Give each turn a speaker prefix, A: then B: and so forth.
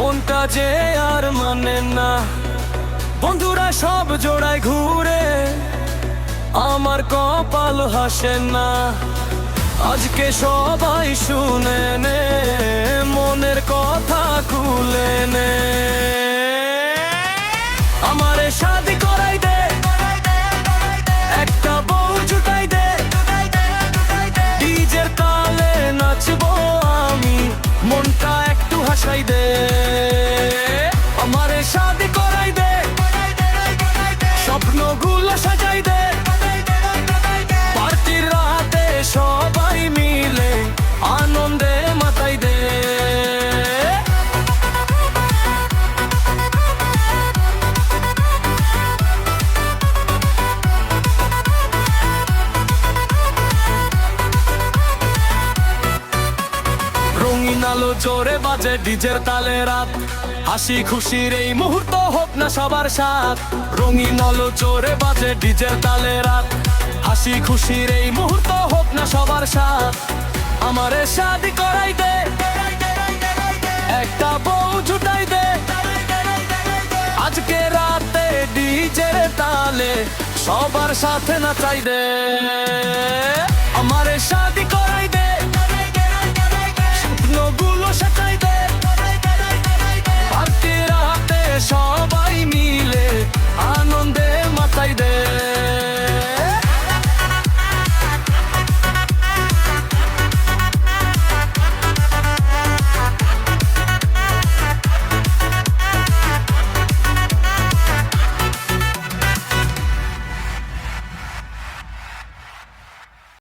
A: মনটা যে আর মানে না। বন্ধুরা সব জোড়ায় ঘুরে, আমার কপাল হাসে না। আজকে সবাই শুনে নে, মনের কথা খুলে নে। আমারে শাদি করাই দে, একটা বউ জুটাই দে, ডিজের তালে নাচবো আমি, মনটা একটু হাসাই দে। আমারে শাদি করাই দে, স্বপ্নগুলো সাজাই দে, পার্টির রাতে সবাই মিলে আনন্দে মাতাই দে। রঙিন আলো জোরে বাজে, ডিজের তালে রাত, হাসি খুশির এই মুহূর্ত হোক না সবার সাথ। রঙিন আলো জোরে বাজে, ডিজের তালে রাত, হাসি খুশির এই মুহূর্ত হোক না সবার সাথ। আমারে শাদি করাই দে, একটা বউ জুটাই দে, আজকে রাতে ডিজের তালে সবার সাথে নাচাই দে। আমারে শাদি